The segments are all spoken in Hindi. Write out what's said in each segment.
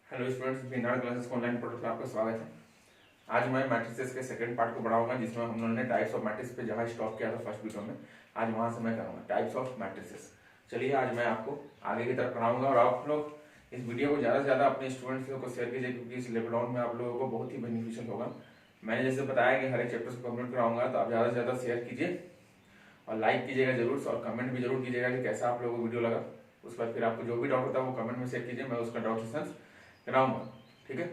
हेलो स्टूडेंट्स, बिनार क्लासेस ऑनलाइन पोर्टल पर आपका स्वागत है। आज मैं मैट्रिसेस के सेकंड पार्ट को बढ़ाऊंगा, जिसमें हम लोगों ने टाइप्स ऑफ मैट्रिक्स पे जहां स्टॉप किया था फर्स्ट वीडियो में, आज वहां से मैं करूंगा टाइप्स ऑफ मैट्रिसेस। चलिए आज मैं आपको आगे की तरफ पढ़ाऊंगा और आप लोग इस वीडियो को ज़्यादा से ज़्यादा अपने स्टूडेंट्स को शेयर कीजिए, क्योंकि इस लॉकडाउन में आप लोगों को बहुत ही बेनिफिशियल होगा। मैंने जैसे बताया कि हर एक चैप्टर को कंप्लीट कराऊंगा, तो आप ज़्यादा से ज़्यादा शेयर कीजिए और लाइक कीजिएगा जरूर, और कमेंट भी जरूर कीजिएगा कि कैसा आप लोगों को वीडियो लगा। उस पर फिर आपको जो भी डाउट होता है वो कमेंट में शेयर कीजिए, मैं उसका डाउट सेशन कराऊंगा। ठीक है,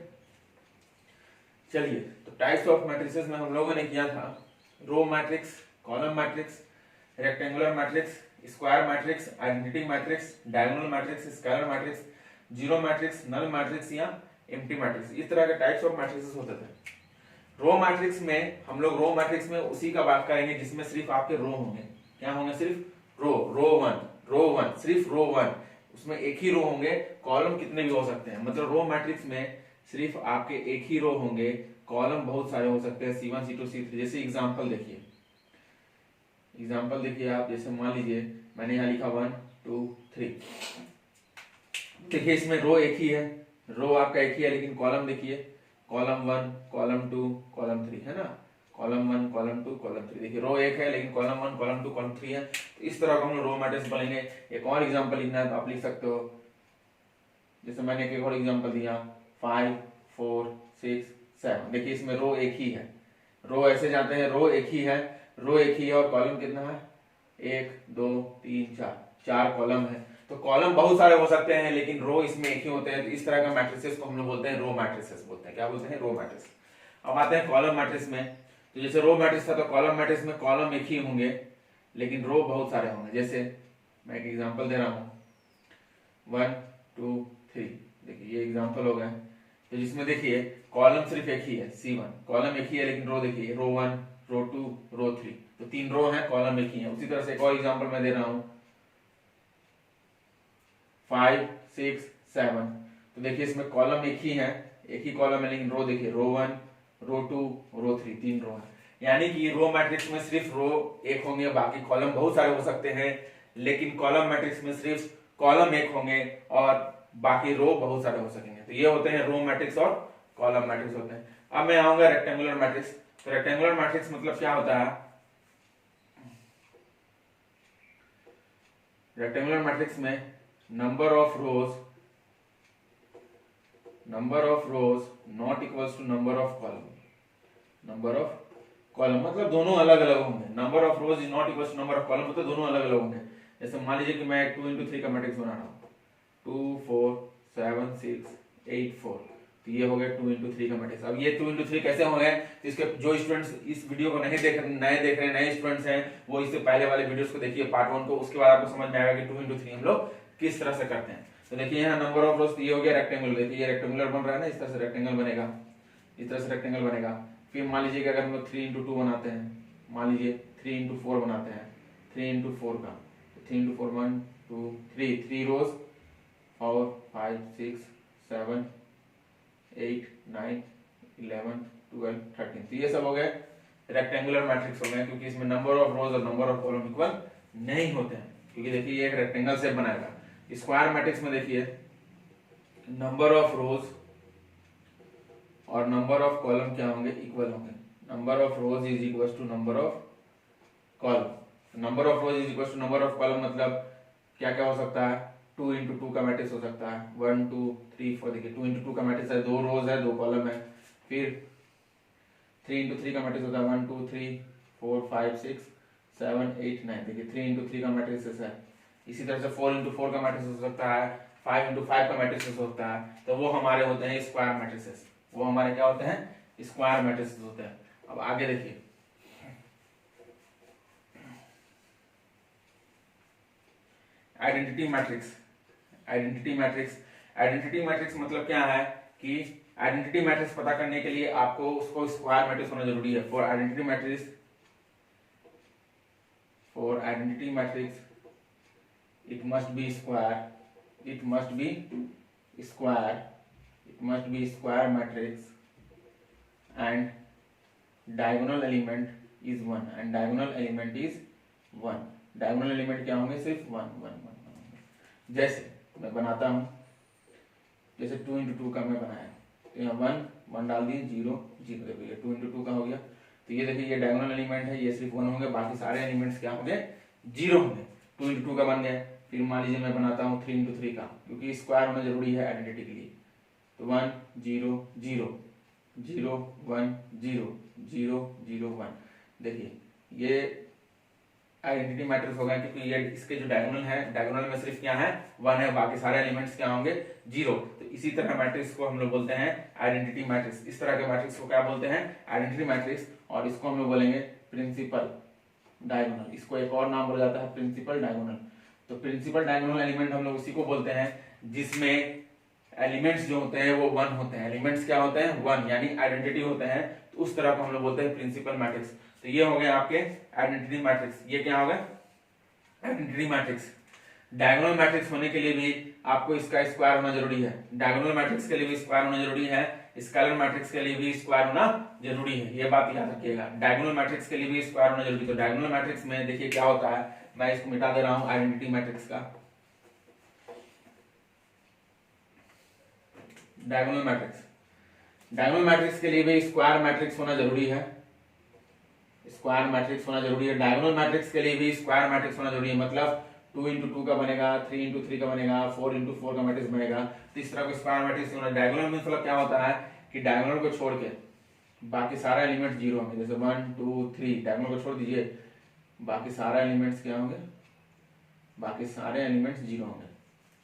चलिए। तो टाइप्स ऑफ मैट्रिसेस में हम लोगों ने किया था row matrix, column matrix, rectangular matrix, square matrix, identity matrix, diagonal matrix, scalar matrix, zero matrix, null matrix या एम्प्टी मैट्रिक्स। इस तरह के टाइप्स ऑफ मैट्रिसेस होते थे। रो मैट्रिक्स में हम लोग रो मैट्रिक्स में उसी का बात करेंगे जिसमें सिर्फ आपके रो होंगे। क्या होंगे? सिर्फ रो वन, सिर्फ रो वन, उसमें एक ही रो होंगे। कॉलम कितने भी हो सकते हैं, मतलब रो मैट्रिक्स में सिर्फ आपके एक ही रो होंगे, कॉलम बहुत सारे हो सकते हैं, C1 C2 C3। जैसे एग्जांपल देखिए आप, जैसे मान लीजिए मैंने यहाँ लिखा 1 2 3। देखिए इसमें रो एक ही है, रो आपका एक ही है, लेकिन कॉलम देखिए, कॉलम 1 कॉलम 2 कॉलम 3 है ना, कॉलम 1 कॉलम 2 कॉलम 3। देखिए रो एक है लेकिन कॉलम 1 कॉलम 2 कॉलम 3 है। तो इस तरह का हम लोग रो मैट्रिक्स बनेंगे। एक और एग्जांपल लिखना है तो आप लिख सकते हो, जैसे मैंने एक और एग्जांपल दिया 5 4 6 7। देखिए इसमें रो एक ही है, रो ऐसे जाते हैं, रो एक ही है, और कॉलम कितना है? 1 2 3 4, 4 कॉलम है। तो कॉलम बहुत सारे हो सकते हैं लेकिन रो इसमें एक ही होते हैं। तो इस तरह का मैट्रिसेस को हम लोग बोलते हैं रो मैट्रिसेस बोलते हैं। क्या बोलते हैं? Row matrix. अब आते हैं कॉलम मैट्रिक्स में। तो जैसे रो मैट्रिक्स था तो कॉलम मैट्रिक्स में कॉलम एक ही होंगे लेकिन रो बहुत सारे होंगे। जैसे मैं एक एग्जांपल दे रहा हूं 1 2 3। देखिए ये एग्जांपल हो गया। तो जिसमें देखिए कॉलम सिर्फ एक ही है, C1 कॉलम एक ही है, लेकिन रो देखिए रो 1 रो 2 रो 3, तो 3 रो है, कॉलम एक ही है। उसी तरह से एक और एग्जांपल मैं दे रहा हूं 5 6 7। तो देखिए इसमें कॉलम एक ही है, एक ही कॉलम है, लेकिन रो देखिए रो 1 रो 2 रो 3, 3 रो है। यानी कि रो मैट्रिक्स में सिर्फ रो एक होंगे, बाकी कॉलम बहुत सारे हो सकते हैं, लेकिन कॉलम मैट्रिक्स में सिर्फ कॉलम एक होंगे और बाकी रो बहुत सारे हो सकेंगे। तो ये होते हैं रो मैट्रिक्स और कॉलम मैट्रिक्स होते हैं। अब मैं आऊंगा रेक्टेंगुलर मैट्रिक्स। तो रेक्टेंगुलर मैट्रिक्स मतलब क्या होता है? रेक्टेंगुलर मैट्रिक्स में number of rows not equals to number of column मतलब दोनों अलग अलग होंगे। Number of rows is not equals to number of column, मतलब दोनों अलग अलग होंगे। जैसे मान लीजिए कि मैं 2 into 3 का मैट्रिक्स बना रहा हूँ, 2 4 7 6 8 4। तो ये हो गया 2 into 3 का मैट्रिक्स। अब ये 2 into 3 कैसे हो गए? तो इसके जो स्टूडेंट्स इस वीडियो को नहीं देख रहे नए स्टूडेंट्स हैं, वो इससे पहले वाले वीडियोस को देखिए, पार्ट 1 को, उसके बाद आपको समझ में आएगा कि 2 into 3 हम लोग किस तरह से करते हैं। तो देखिए यहाँ नंबर ऑफ रोज, ये हो गया रेक्टेंगल। देखिए ये रेक्टेंगुलर बन रहा है ना, इस तरह से रेक्टेंगल बनेगा, इस तरह से रेक्टेंगल बनेगा। फिर मान लीजिए कि अगर हम लोग 3 into 2 बनाते हैं, मान लीजिए 3 into 4 बनाते हैं, 3 into 4 का, 3 into 4 1 2 3, 3 रोज 4 5 6 7 8 9 11 12 13। तो ये सब हो गए रेक्टेंगुलर मैट्रिक्स हो गए, क्योंकि इसमें नंबर ऑफ रोज और नंबर ऑफ कॉलम इक्वल नहीं होते हैं, क्योंकि देखिए ये एक रेक्टेंगल शेप बनाएगा। स्क्वायर मैट्रिक्स में देखिए नंबर ऑफ रोज और नंबर ऑफ कॉलम क्या होंगे? इक्वल होंगे। Number of rows is equal to number of column. Number of rows is equal to number of column मतलब क्या क्या हो सकता है? 2 into 2 का मैट्रिक्स हो सकता है, 1 2 3 4। देखिए 2 into 2 का मैट्रिक्स है, 2 रोज है 2 कॉलम है। फिर 3 into 3 का मैट्रिक्स होता है 1 2 3 4 5 6 7 8 9। देखिए 3 into 3 का मैट्रिक्स है। इसी तरह से 4 into 4 का मैट्रिक्स हो सकता है, 5 into 5 का मैट्रिक्स हो सकता है। तो वो हमारे होते हैं स्क्वायर मैट्रिक्सेस, वो हमारे क्या होते हैं? स्क्वायर मैट्रिक्स होते हैं। अब आगे देखिए आइडेंटिटी मैट्रिक्स मतलब क्या है कि आइडेंटिटी मैट्रिक्स पता करने के लिए आपको उसको स्क्वायर मैट्रिक्स होना जरूरी है। For identity matrix it must be square matrix and diagonal element is 1 and diagonal element is 1। diagonal element क्या होंगे? सिर्फ 1 1 1 1। जैसे मैं बनाता हूं जैसे 2 into 2 का मैं बनाया तो यहाँ 1 डाल दिए, 0 0, देखो ये 2 into 2 का हो गया। तो ये देखिए ये डायगोनल एलिमेंट है, ये सिर्फ 1 होंगे, बाकी सारे एलिमेंट्स क्या होंगे, 0 होंगे। 2 into 2 का बन गया। फिर मान लीजिए मैं बनाता हूँ 3 into 3 का, क्योंकि स्क्वायर होना जरूरी है आइडेंटिटी के लिए। तो 1 0 0 0 1 0 0 0 1, देखिए ये आइडेंटिटी मैट्रिक्स होगा, क्योंकि ये इसके जो डायगोनल है, डायगोनल में सिर्फ क्या है, 1 है, बाकी सारे एलिमेंट्स क्या होंगे, 0। तो इसी तरह मैट्रिक्स को हम लोग बोलते हैं आइडेंटिटी मैट्रिक्स। इस तरह के मैट्रिक्स को क्या बोलते हैं, आइडेंटिटी मैट्रिक्स। और इसको हम लोग बोलेंगे प्रिंसिपल डायगोनल। इसको एक और नाम बोला जाता है प्रिंसिपल डायगोनल। तो प्रिंसिपल डायगोनल एलिमेंट हम लोग उसी को बोलते हैं जिसमें एलिमेंट्स जो होते हैं वो 1 होते हैं। एलिमेंट्स क्या होते हैं, 1, यानी आइडेंटिटी होते हैं। तो उस तरह को हम लोग बोलते हैं प्रिंसिपल मैट्रिक्स। तो ये हो गए आपके आइडेंटिटी मैट्रिक्स। ये क्या होगा, आइडेंटिटी मैट्रिक्स। डायगोनल मैट्रिक्स होने के लिए भी आपको इसका स्क्वायर होना जरूरी है। डायगोनल मैट्रिक्स के लिए भी स्क्वायर होना जरूरी है, स्केलर मैट्रिक्स के लिए भी स्क्वायर होना जरूरी है। ये बात याद रखिएगा, डायगोनल मैट्रिक्स के लिए भी स्क्वायर होना जरूरी है। तो डायगोनल मैट्रिक्स में देखिए क्या होता है, मैं इसको मिटा दे रहा हूं आइडेंटिटी मैट्रिक्स का। डायगोनल मैट्रिक्स, डायगोनल मैट्रिक्स के लिए भी स्क्वायर मैट्रिक्स होना जरूरी है, स्क्वायर मैट्रिक्स होना जरूरी है। डायगोनल मैट्रिक्स के लिए भी स्क्वायर मैट्रिक्स होना जरूरी है, मतलब 2 into 2 का बनेगा, 3 into 3 का बनेगा, 4 into 4 का मैट्रिक्स बनेगा। तो इस तरह का स्क्वायर मैट्रिक्स होना। डायगोनल में मतलब क्या होता है कि डायगोनल को छोड़ के बाकी सारे एलिमेंट 0 होंगे। जैसे 1 2 3, डायगोनल को छोड़ दीजिए, बाकी सारे एलिमेंट्स क्या होंगे, बाकी सारे एलिमेंट्स 0 होंगे,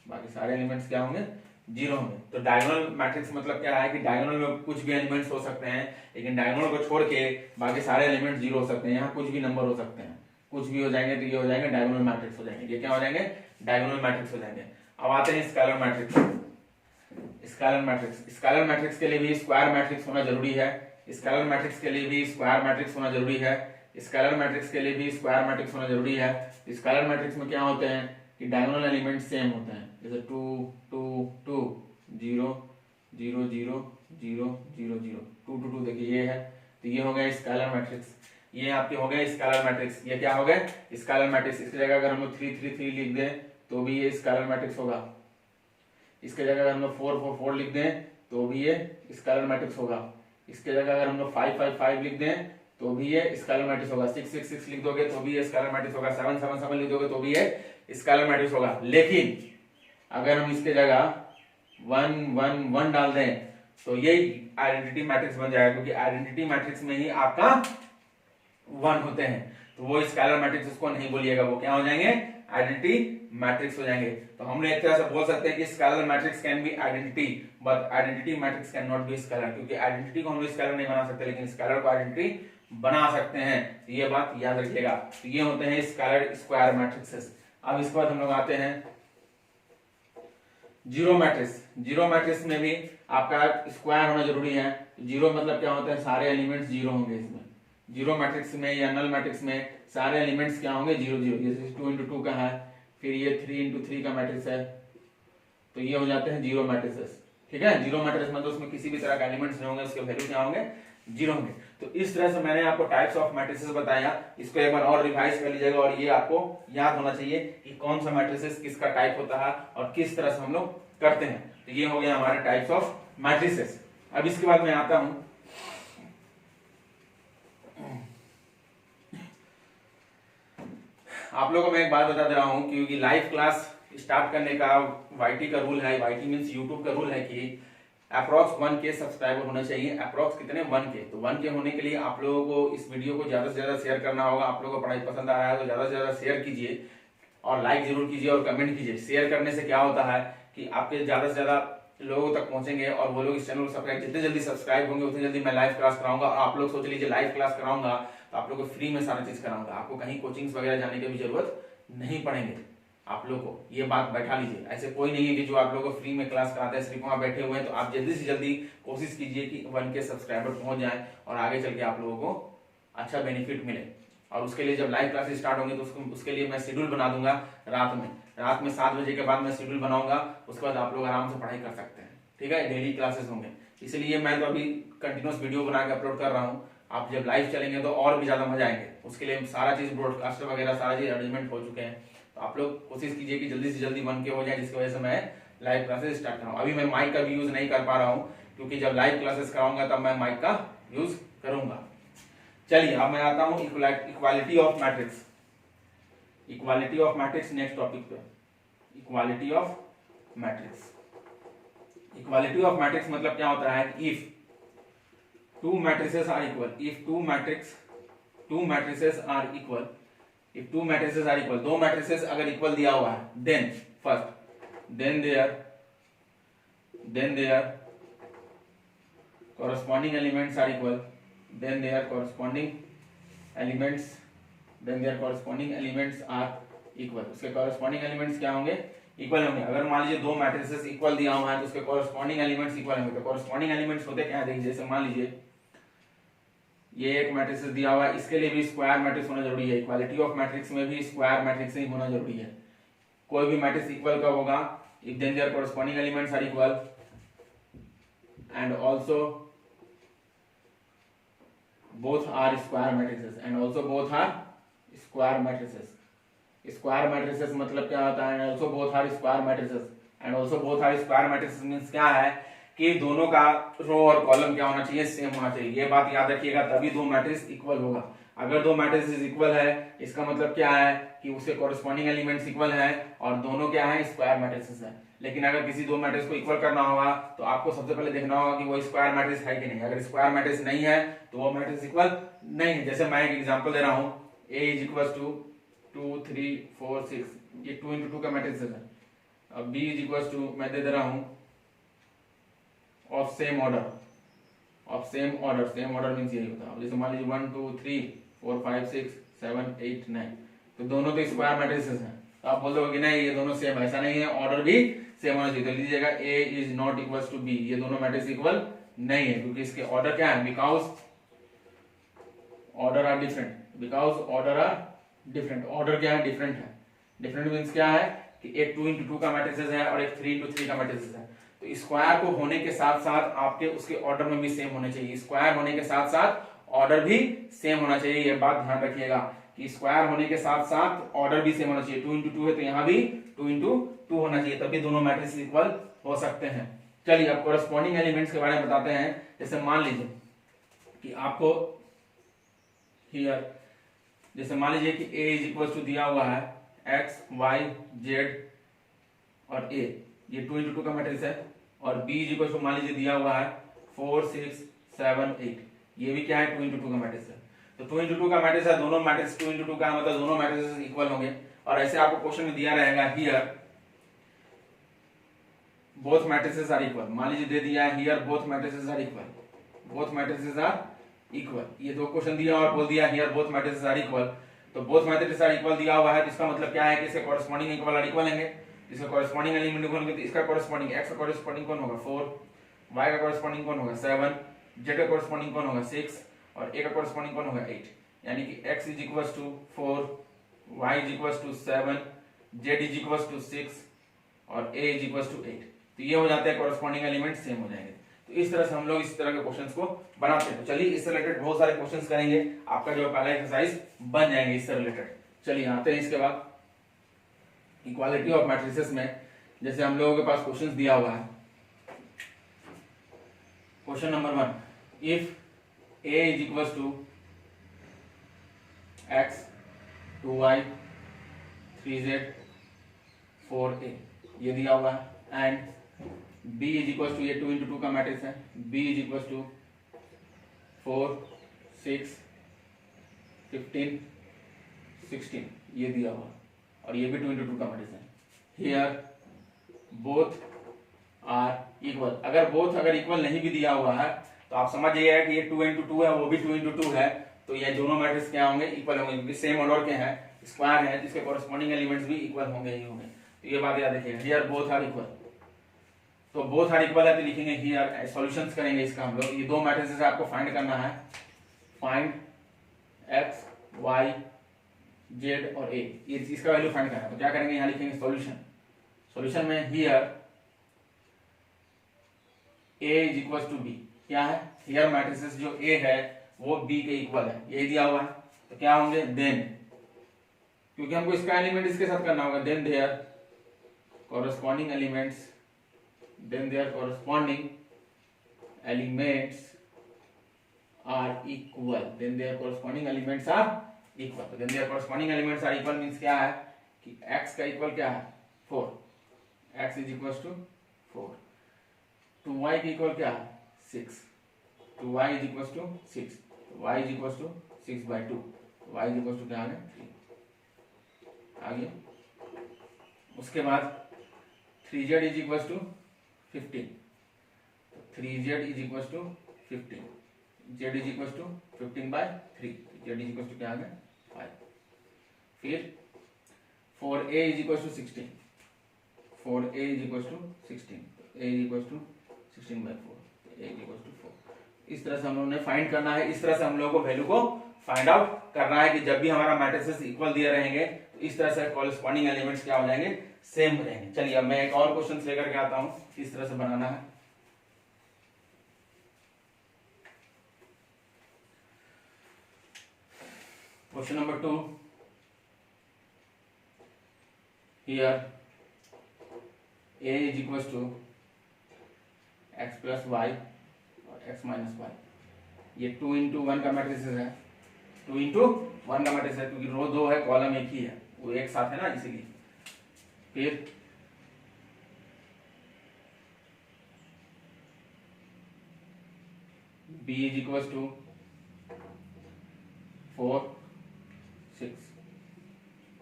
बाकी सारे एलिमेंट्स क्या होंगे, 0 होंगे। तो डायगोनल मैट्रिक्स मतलब क्या है कि डायगोनल में कुछ भी एलिमेंट्स हो सकते हैं, लेकिन डायगोनल को छोड़ के बाकी सारे एलिमेंट 0 हो सकते हैं। यहाँ कुछ भी नंबर हो सकते हैं, कुछ भी हो जाएंगे तो ये हो जाएंगे डायगोनल मैट्रिक्स हो जाएंगे। ये क्या हो जाएंगे, डायगोनल मैट्रिक्स हो जाएंगे। अब आते हैं scalar matrix. Scalar matrix, scalar matrix के लिए भी स्क्वायर मैट्रिक्स होना जरूरी है। स्केलर मैट्रिक्स के लिए भी स्क्वायर मैट्रिक्स होना जरूरी है। स्केलर मैट्रिक्स के लिए भी स्क्वायर मैट्रिक्स होना जरूरी है। स्केलर मैट्रिक्स में क्या होते हैं कि डायगोनल एलिमेंट सेम होते हैं। जैसे 2 2 2 0 0 0 0 0 0 2 2 2, देखिए ये है। तो ये हो गया स्केलर मैट्रिक्स। ये आपके हो गए स्केलर मैट्रिक्स। ये क्या हो गए, स्केलर मैट्रिक्स। इसकी जगह अगर हम लोग 3 3 3 लिख दें तो भी ये स्केलर मैट्रिक्स होगा। इसके जगह अगर हम लोग 4 4 4 लिख दें तो भी ये स्केलर मैट्रिक्स होगा। इसके जगह अगर हम लोग 5 5 5 लिख दें तो भी ये स्केलर मैट्रिक्स होगा। 6 6 6 लिख दोगे तो भी ये स्केलर मैट्रिक्स होगा। 7 7 7 लिख दोगे तो भी ये स्केलर मैट्रिक्स होगा। लेकिन अगर हम इसके जगह 1 1 1 डाल दें तो ये आइडेंटिटी मैट्रिक्स बन जाएगा, क्योंकि आइडेंटिटी मैट्रिक्स में ही आपका 1 होते हैं। तो वो स्केलर मैट्रिक्स उसको नहीं बोलिएगा, वो क्या हो जाएंगे, आइडेंटिटी मैट्रिक्स हो जाएंगे। तो हम लोग एक तरह से बोल सकते हैं कि scalar matrix can be identity, but identity matrix can not be scalar, क्योंकि आइडेंटिटी को हम लोग स्केलर नहीं बना सकते, लेकिन स्केलर को आइडेंटिटी बना सकते हैं। तो ये बात याद रखिएगा। तो ये होते हैं स्केलर स्क्वायर मैट्रिक्सेस। अब इसके बाद हम लोग आते हैं जीरो मैट्रिक्स। जीरो मैट्रिक्स में भी आपका स्क्वायर होना जरूरी है। जीरो मतलब क्या होता है, सारे एलिमेंट्स 0 होंगे इसमें। जीरो मैट्रिक्स में या नल मैट्रिक्स में सारे एलिमेंट्स क्या होंगे, 0 0। जैसे 2 into 2 का है, फिर ये 3 into 3 का मैट्रिक्स है, तो ये हो जाते हैं जीरो मैट्रिक्सेस। ठीक है, जीरो मैट्रिक्स मतलब उसमें किसी भी तरह का एलिमेंट्स नहीं होंगे, उसके वैल्यू क्या होंगे, 0 होंगे। तो इस तरह से मैंने आपको टाइप्स ऑफ मैट्रिसेस बताया। इसको एक बार और रिवाइज कर लीजिएगा, और ये आपको याद होना चाहिए कि कौन सा मैट्रिसेस किसका टाइप होता है और किस तरह से हम लोग करते हैं। तो ये हो गया हमारे टाइप्स ऑफ मैट्रिसेस। अब इसके बाद मैं आता हूं आप लोगों को, मैं एक बात बता दे रहा हूं, क्योंकि लाइव क्लास स्टार्ट करने का YT का रूल है, YT मींस यूट्यूब का रूल है कि अप्रॉक्स 1K सब्सक्राइबर होना चाहिए। अप्रॉक्स कितने, 1K। तो 1K होने के लिए आप लोगों को इस वीडियो को ज्यादा से ज्यादा शेयर करना होगा। आप लोगों को पढ़ाई पसंद आ रहा है तो ज्यादा से ज्यादा शेयर कीजिए और लाइक जरूर कीजिए और कमेंट कीजिए। शेयर करने से क्या होता है कि आपके ज्यादा से ज्यादा लोगों तक पहुंचेंगे और वो लोग इस चैनल को सब्सक्राइब, जितने जल्दी सब्सक्राइब होंगे उतनी जल्दी मैं लाइव क्लास कराऊंगा। और आप लोग सोच लीजिए लाइव क्लास कराऊंगा तो आप लोग को फ्री में सारा चीज कराऊंगा, आपको कहीं कोचिंग्स वगैरह जाने की भी जरूरत नहीं पड़ेंगे। आप लोग को ये बात बैठा लीजिए, ऐसे कोई नहीं है कि जो आप लोग को फ्री में क्लास कराते हैं सिर्फ वहां बैठे हुए हैं। तो आप जल्दी से जल्दी कोशिश कीजिए कि 1K सब्सक्राइबर पहुंच जाए और आगे चल के आप लोगों को अच्छा बेनिफिट मिले। और उसके लिए जब लाइव क्लासेस स्टार्ट होंगे तो उसके लिए मैं शेड्यूल बना दूंगा। रात में 7 बजे के बाद मैं शेड्यूल बनाऊंगा, उसके बाद आप लोग आराम से पढ़ाई कर सकते हैं। ठीक है, डेली क्लासेस होंगे। इसलिए मैं तो अभी कंटिन्यूस वीडियो बना के अपलोड कर रहा हूँ। आप जब लाइव चलेंगे तो और भी ज्यादा मजा आएंगे। उसके लिए सारा चीज ब्रॉडकास्टर वगैरह सारा चीज अरेंजमेंट हो चुके हैं। तो आप लोग कोशिश कीजिए कि जल्दी से जल्दी 1K हो जाए, जिसकी वजह से मैं लाइव क्लासेस स्टार्ट कराऊंगा। अभी मैं माइक का भी यूज नहीं कर पा रहा हूँ क्योंकि जब लाइव क्लासेस कराऊंगा तब मैं माइक का यूज करूंगा। चलिए अब मैं आता हूँ equality of matrix. Equality of matrix next topic पे। Equality of matrix. Equality of matrix मतलब क्या होता है, if two matrices are equal, if two matrices are equal, if two matrices are equal, दो मैट्रिसेस अगर इक्वल दिया हुआ है, then first then there corresponding elements are equal, then their corresponding elements are equal। उसके corresponding elements क्या होंगे, इक्वल होंगे। अगर मान लीजिए दो मैट्रिसेस इक्वल दिया हुआ है तो उसके corresponding elements इक्वल होंगे। तो corresponding elements होते क्या है, देखिए जैसे मान लीजिए ये एक मैट्रिक्स दिया हुआ है, इसके लिए भी स्क्वायर मैट्रिक्स होना जरूरी है। इक्वालिटी ऑफ मैट्रिक्स में भी स्क्वायर मैट्रिक्स ही होना जरूरी है। कोई भी मैट्रिक्स इक्वल कब होगा, if then there corresponding elements are equal and also both are square matrices and also both are square matrices। Square matrices मतलब क्या होता है, and also both are square matrices and also both are square matrices means क्या है कि दोनों का रो और कॉलम क्या होना चाहिए, सेम होना चाहिए। ये बात याद रखिएगा, तभी दो मैट्रिक्स इक्वल होगा। अगर दो मैट्रिसेस इक्वल है इसका मतलब क्या है कि उसके कॉरेस्पॉन्डिंग एलिमेंट्स इक्वल है और दोनों क्या है, स्क्वायर मैट्रिसेस है। लेकिन अगर किसी दो मैट्रिक्स को इक्वल करना होगा तो आपको सबसे पहले देखना होगा कि वो स्क्वायर मैट्रिक्स है कि नहीं। अगर स्क्वायर मैट्रिक्स नहीं है तो वो मैट्रिक्स इक्वल नहीं है। जैसे मैं एक एग्जांपल दे रहा हूं, a इज इक्वल टू 2 3 4 6, ये 2 into 2 का मैट्रिक्स है। अब b इज इक्वल टू मैं दे रहा हूं of same order, of same order, same order means यही होता है। जैसे मान लीजिए 1 2 3 4 5 6 7 8 9, तो दोनों तो स्क्वायर मैट्रिसेस हैं। तो आप बोल दोगे कि नहीं ये दोनों सेम, ऐसा नहीं है, ऑर्डर भी सेम होना चाहिए। तो लीजिएगा a is not equal to b, ये दोनों मैट्रिक्स इक्वल नहीं है क्योंकि इसके ऑर्डर क्या है, because order are different, because order are different. Order क्या है, डिफरेंट है। डिफरेंट मींस क्या है कि एक 2 into 2 का मैट्रिक्स है और एक 3 into 3 का मैट्रिक्स है। तो स्क्वायर को होने के साथ साथ आपके उसके ऑर्डर में भी सेम होने चाहिए। स्क्वायर होने के साथ साथ ऑर्डर भी सेम होना चाहिए। ये बात ध्यान रखिएगा कि स्क्वायर होने के साथ साथ ऑर्डर भी सेम होना चाहिए। 2 into 2 है तो यहाँ भी 2 into 2 होना चाहिए, तभी दोनों मैट्रिक्स इक्वल हो सकते हैं। चलिए अब कोरेस्पॉन्डिंग एलिमेंट्स के बारे में बताते हैं। जैसे मान लीजिए कि आपको हियर, जैसे मान लीजिए कि a इज इक्वल टू दिया हुआ है x y z और a, ये 2 into 2 का मैट्रिक्स है। और b इज इक्वल टू मान लीजिए दिया हुआ है 4 6 7 8, ये भी क्या है, 2 into 2 का मैट्रिक्स है। तो 2 into 2 का मैट्रिक्स है, दोनों मैट्रिक्स 2 into 2 का मतलब दोनों मैट्रिक्स इक्वल होंगे। और ऐसे आपको क्वेश्चन में दिया रहेगा here both matrices are equal, मान लीजिए दे दिया है here both matrices are equal, both matrices are equal. ये दो क्वेश्चन दिया और बोल दिया here both matrices are equal. तो बोथ मैट्रिसेस आर इक्वल दिया हुआ है तो इसका मतलब क्या है कि इसके कॉरेस्पॉन्डिंग इक्वल आर इक्वल होंगे। इसका कॉरेस्पॉन्डिंग एलिमेंट इक्वल होंगे तो इसका कॉरेस्पॉन्डिंग x का कॉरेस्पॉन्डिंग कौन होगा 4, y का कॉरेस्पॉन्डिंग कौन होगा 7, z का कॉरेस्पॉन्डिंग कौन होगा 6 और a का कॉरेस्पॉन्डिंग कौन होगा 8। यानी कि x is equal to 4, y is equal to 7, z is equal to 6 और a इज इक्वल टू 8। तो ये हो जाते हैं कॉरेस्पॉन्डिंग एलिमेंट सेम हो जाएंगे। तो इस तरह से हम लोग इस तरह के क्वेश्चंस को बनाते हैं। तो चलिए इससे रिलेटेड बहुत सारे क्वेश्चंस करेंगे, आपका जो पहला एक्सरसाइज बन जाएंगे इससे रिलेटेड। चलिए आते हैं इसके बाद इक्वालिटी ऑफ मैट्रिसेस में। जैसे हम लोगों के पास क्वेश्चंस दिया हुआ है, question number 1, if a is equal to x 2y 3z 4a, ये दिया हुआ है। And b is equal to, ये 2 into 2 का मैट्रिक्स है, b इज इक्वल टू 4 6 15 16, ये दिया हुआ और ये भी 2 into 2 का मैट्रिक्स है। हियर बोथ आर इक्वल, अगर बोथ अगर इक्वल नहीं भी दिया हुआ है तो आप समझ जाइएगा कि ये 2 into 2 है, वो भी 2 into 2 है, तो ये दोनों मैट्रिक्स क्या होंगे, इक्वल होंगे क्योंकि सेम ऑर्डर के हैं, स्क्वायर है, जिसके कॉरेस्पॉन्डिंग एलिमेंट्स भी इक्वल होंगे ही होंगे। तो ये बात याद रखिएगा, हियर बोथ आर इक्वल। तो बोथ आर इक्वल है तो लिखेंगे हियर, सॉल्यूशंस करेंगे इसका हम लोग। ये दो मैट्रिसेस आपको फाइंड करना है, फाइंड x y z और a, ये इसका वैल्यू फाइंड करना है। तो क्या करेंगे, यहाँ लिखेंगे सॉल्यूशन। सॉल्यूशन में here a is equal to b, क्या है, हियर मैट्रिसेस जो a है वो b के इक्वल है, ये दिया हुआ है। तो क्या होंगे, देन, क्योंकि हमको इसका एलिमेंट इसके साथ करना होगा, then there corresponding elements then their corresponding elements are equal, then their corresponding elements are equal. तो then their corresponding elements are equal means क्या है कि x का इक्वल क्या है 4, x is equals to 4, to y का इक्वल क्या है 6, to y is equals to 6, y is equals to 6 by 2, y is equals to क्या आ गया 3 आ गया। उसके बाद 3z is equals to 15, 3z is equals to 15, z is equals to 15 by 3, z is equals to क्या आ गया 5। फिर 4a is equals to 16, 4a is equals to 16, a is equals to 16 by 4, a is equals to 4। इस तरह से हम लोगों ने फाइंड करना है, इस तरह से हम लोगों को वैल्यू को फाइंड आउट करना है कि जब भी हमारा मैट्रिसेस इक्वल दिए रहेंगे तो इस तरह से कॉरेस्पॉन्डिंग एलिमेंट्स क्या हो जाएंगे सेम हो जाएंगे। चलिए अब मैं एक और क्वेश्चन लेकर के आता हूं, इस तरह से बनाना है। Question number 2, here a is equals to x plus y और x minus y, ये 2 into 1 का मैट्रिक्स है, 2 into 1 का मैट्रिक्स है क्योंकि रो 2 है कॉलम एक ही है, वो एक साथ है ना इसीलिए। फिर b is equals to 4 6,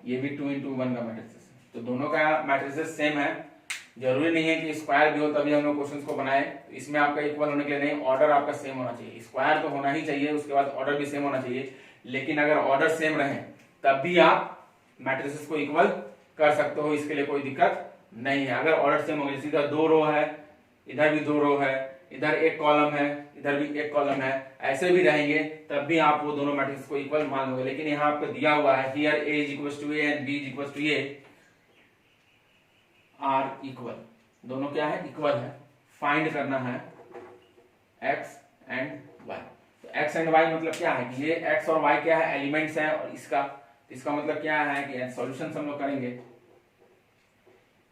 ये भी 2 into 1 का मैट्रिक्स है, तो दोनों का मैट्रिक्स सेम है। जरूरी नहीं है कि स्क्वायर भी हो तभी हम लोग क्वेश्चंस को बनाए, इसमें आपका इक्वल होने के लिए नहीं, ऑर्डर आपका सेम होना चाहिए। स्क्वायर तो होना ही चाहिए, उसके बाद ऑर्डर भी सेम होना चाहिए, लेकिन अगर ऑर्डर सेम रहे तब भी आप मैट्रिसेस को इक्वल कर सकते हो, इसके लिए कोई दिक्कत नहीं है। अगर ऑर्डर सेम हो गया, इधर 2 रो है, इधर भी 2 रो है, इधर एक कॉलम है, इधर भी एक कॉलम है, ऐसे भी रहेंगे तब भी आप वो दोनों मैट्रिक्स को इक्वल मान लोगे। लेकिन यहाँ आपको दिया हुआ है here a is equals to a and b is equals to a are equal, दोनों क्या है इक्वल है। फाइंड करना है x एंड y, तो x एंड y मतलब क्या है कि ये x और y क्या है एलिमेंट्स है, और इसका मतलब क्या है कि सॉल्यूशन हम लोग करेंगे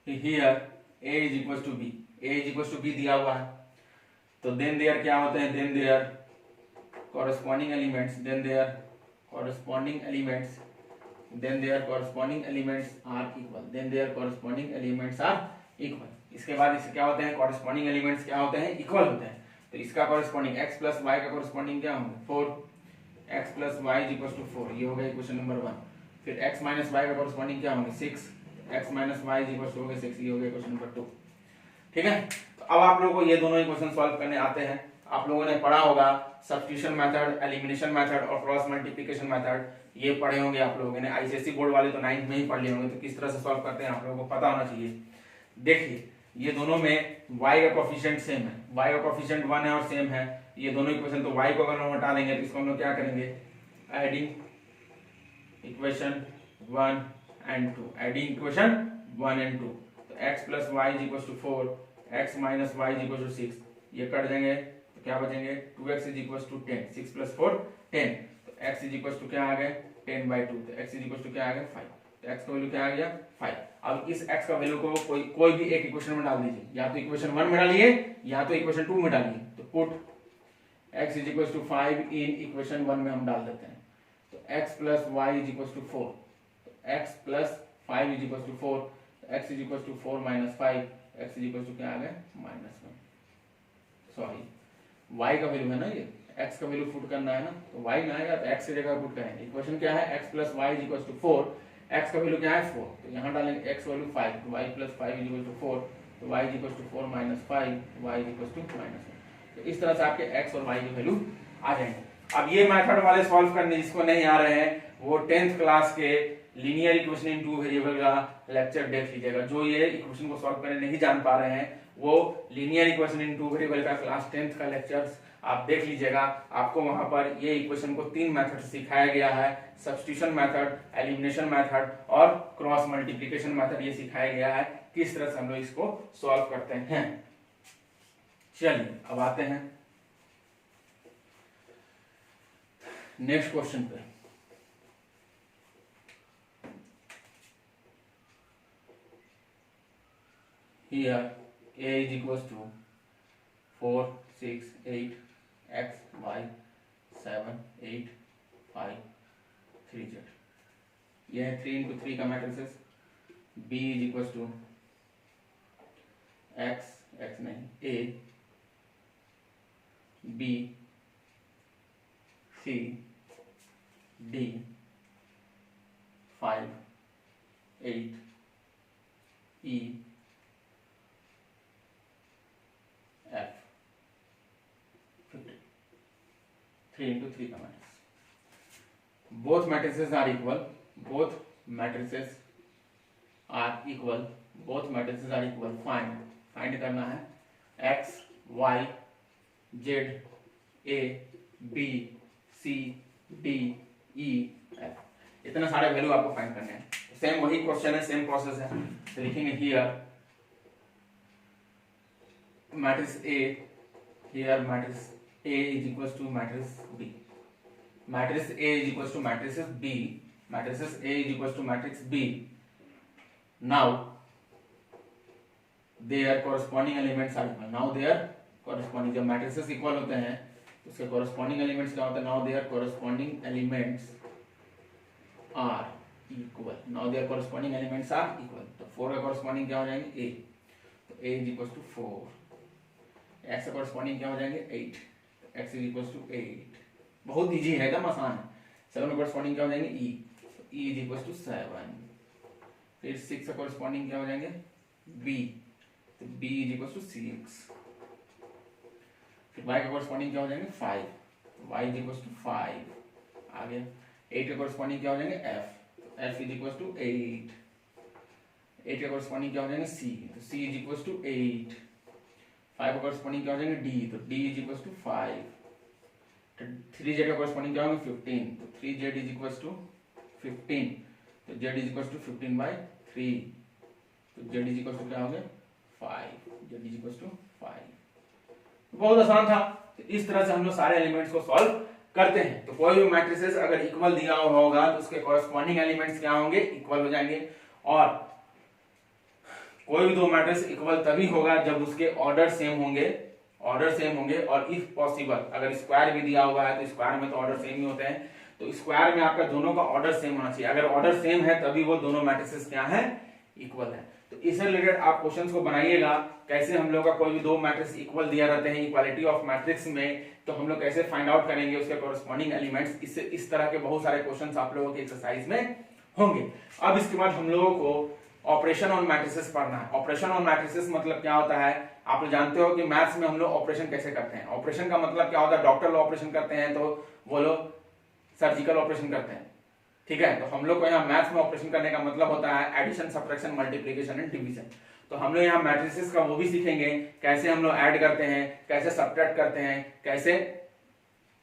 here a is equals to b, a is equals to b दिया हुआ है, तो देन देयर क्या होते हैं, then there corresponding elements, then their corresponding elements, then their corresponding elements are equal, then their corresponding elements are equal। इसके बाद इससे क्या होते हैं corresponding elements क्या होते हैं इक्वल होते हैं, तो इसका corresponding x plus y का corresponding क्या होंगे 4, x plus y is equals to 4, ये हो गया इक्वेशन नंबर 1। फिर x minus y का corresponding क्या होंगे 6, x minus y is equals to हो गया 6, ये हो गया इक्वेशन नंबर 2। ठीक है, तो अब आप लोगों को ये दोनों इक्वेशन सॉल्व करने आते हैं। आप लोगों ने पढ़ा होगा सब्स्टिट्यूशन मेथड, एलिमिनेशन मेथड और क्रॉस मल्टीप्लिकेशन मेथड, ये पढ़े होंगे आप लोगों ने। आईसीएसई बोर्ड वाले तो 9th में ही पढ़ लिए होंगे, तो किस तरह से सॉल्व करते हैं आप लोगों को पता होना चाहिए। देखिए ये दोनों में y का कोफिशिएंट सेम है, y का कोफिशिएंट 1 है और सेम है, ये दोनों इक्वेशन, तो y को अगर हम हटा देंगे तो इसको हम लोग क्या करेंगे adding equation 1 and 2, adding equation 1 and 2, तो x plus y is equals to 4, x minus y is equals to 6, ये कट जाएंगे तो क्या बचेंगे 2x is equals to 10, 6 plus 4 10, तो x is equals to क्या आ गया 10 by 2, तो x is equals to क्या आ गया 5, तो x का वैल्यू क्या आ गया 5। अब इस x का वैल्यू को कोई भी एक इक्वेशन में डाल दीजिए, या तो इक्वेशन 1 में डालिए या तो इक्वेशन 2 में डालिए, तो put x is equals to 5 in equation 1 में हम डाल देते हैं, तो x plus y is equals to 4, तो x plus 5 is equals to 4, x is equals to 4 minus 5, x is equals to क्या आ गया -1, सॉरी y का वैल्यू है ना, ये x का वैल्यू पुट करना है ना, तो y में आएगा तो x की जगह पुट करेंगे। इक्वेशन क्या है x plus y is equals to 4, x का वैल्यू क्या है 4, तो यहाँ डालेंगे x वैल्यू 5, तो y plus 5 is equals to 4, तो y is equals to 4 minus 5, y is equals to -1। तो इस तरह से आपके x और y की वैल्यू आ जाएंगे। अब ये मेथड वाले सॉल्व करने जिसको नहीं आ रहे हैं वो 10th क्लास के लीनियर इक्वेशन इन 2 वेरिएबल का लेक्चर देख लीजिएगा। जो ये इक्वेशन को सॉल्व करने नहीं जान पा रहे हैं वो लीनियर इक्वेशन इन 2 वेरिएबल का क्लास 10th का लेक्चर्स आप देख लीजिएगा। आपको वहां पर ये इक्वेशन को 3 मेथड सिखाया गया है, सब्स्टिट्यूशन मेथड, एलिमिनेशन मेथड और क्रॉस मल्टीप्लिकेशन मेथड, ये सिखाया गया है किस तरह से हम लोग इसको सॉल्व करते हैं। चलिए अब आते हैं नेक्स्ट क्वेश्चन पे। Here A is equals to 4 6 8 x y 7 8 5 3 z। यह है 3 into 3 का matrices. B is equals to x नहीं A B C D 5 8 E F 50। 3 into 3 का matrix. Both matrices are equal, both matrices are equal, both matrices are equal. Find करना है x y z a b c d e f, इतने सारे वैल्यू आपको फाइंड करने हैं। सेम वही क्वेश्चन है, सेम प्रोसेस है। तो लिखेंगे here matrix A, here matrix A is equals to matrix B, matrix A is equals to matrix B, matrices A is equals to matrix B। Now their corresponding elements are equal, now their corresponding, जब matrices equal होते हैं तो उसके corresponding elements क्या होता है, now their corresponding elements are equal, now their corresponding elements are equal। तो 4 का corresponding क्या हो जाएंगे A, तो A is equals to 4, x का corresponding क्या हो जाएंगे 8, x is equals to 8। बहुत इजी है, एकदम आसान है। 7 का corresponding क्या हो जाएंगे E, तो E is equals to 7। फिर 6 का corresponding क्या हो जाएंगे B, तो B is equals to 6। फिर Y का corresponding क्या हो जाएंगे 5, तो Y is equals to 5। आगे 8 का corresponding क्या हो जाएंगे F, तो F is equals to 8। 8 का corresponding क्या हो जाएंगे C, तो C is equals to 8। 5 का corresponding क्या हो जाएंगे D, तो D is equals to 5। 3z का corresponding क्या होगा 15, तो 3z is equals to 15, तो z is equals to 15 by 3, तो z is equals to क्या हो गया 5, z is equals to 5। बहुत आसान था। तो इस तरह से हम लोग सारे एलिमेंट्स को सॉल्व करते हैं। तो कोई भी मैट्रिसेस अगर इक्वल दिया होगा तो उसके कॉरस्पॉन्डिंग एलिमेंट्स क्या होंगे, इक्वल हो जाएंगे। और कोई भी दो मैट्रिक्स इक्वल तभी होगा जब उसके ऑर्डर सेम होंगे, ऑर्डर सेम होंगे। और इफ पॉसिबल अगर स्क्वायर भी दिया हुआ है तो स्क्वायर में तो ऑर्डर सेम ही होते हैं, तो स्क्वायर में आपका दोनों का ऑर्डर सेम होना चाहिए। अगर ऑर्डर सेम है तभी वो दोनों मैट्रिसेस क्या है, इक्वल है। तो इससे रिलेटेड आप क्वेश्चंस को बनाइएगा, कैसे हम लोग का कोई भी दो मैट्रिक्स इक्वल दिया रहते हैं इक्वालिटी ऑफ मैट्रिक्स में, तो हम लोग कैसे फाइंड आउट करेंगे उसके कॉरस्पॉन्डिंग एलिमेंट्स। इससे इस तरह के बहुत सारे क्वेश्चंस आप लोगों के एक्सरसाइज में होंगे। अब इसके बाद हम लोगों को ऑपरेशन ऑन मैट्रिसेस पढ़ना है। ऑपरेशन ऑन मैट्रिसेस मतलब क्या होता है, आप लोग जानते हो कि मैथ्स में हम लोग ऑपरेशन कैसे करते हैं। ऑपरेशन का मतलब क्या होता है, डॉक्टर लोग ऑपरेशन करते हैं तो वो लोग सर्जिकल ऑपरेशन करते हैं, ठीक है। तो हम लोग को यहाँ मैथ्स में ऑपरेशन करने का मतलब होता है addition, subtraction, multiplication and division. तो हम लोग यहाँ मैट्रिसेस का वो भी सीखेंगे, कैसे हम लोग ऐड करते हैं, कैसे सब्ट्रैक्ट करते हैं, कैसे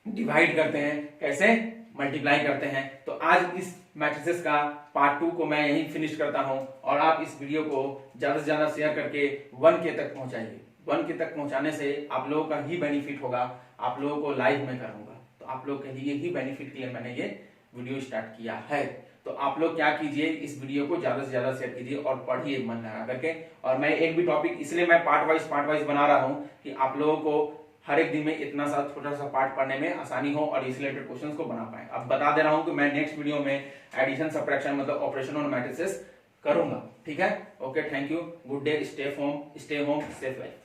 डिवाइड करते हैं, कैसे मल्टीप्लाई करते हैं। तो आज इस मैट्रिसेस का पार्ट 2 को मैं यहीं फिनिश करता हूं और आप इस वीडियो को ज्यादा से ज्यादा शेयर करके 1K तक पहुंचाइए। 1K तक पहुंचाने से आप लोगों का ही बेनिफिट होगा, आप लोगों को लाइव में करूंगा, तो आप लोग के लिए ही बेनिफिट के लिए मैंने ये वीडियो स्टार्ट किया है। तो आप लोग क्या कीजिए, इस वीडियो को ज्यादा से ज्यादा शेयर कीजिए और पढ़िए मन लगा करके। और मैं एक भी टॉपिक इसलिए मैं पार्ट वाइज बना रहा हूं कि आप लोगों को हर एक दिन में इतना सा छोटा सा पार्ट पढ़ने में आसानी हो और इस रिलेटेड क्वेश्चंस को बना पाए। अब बता दे रहा हूं कि मैं नेक्स्ट वीडियो में एडिशन, सब्ट्रैक्शन मतलब ऑपरेशन ऑन मैट्रिसेस करूंगा, ठीक है। Okay, thank you, good day, stay home, safe life.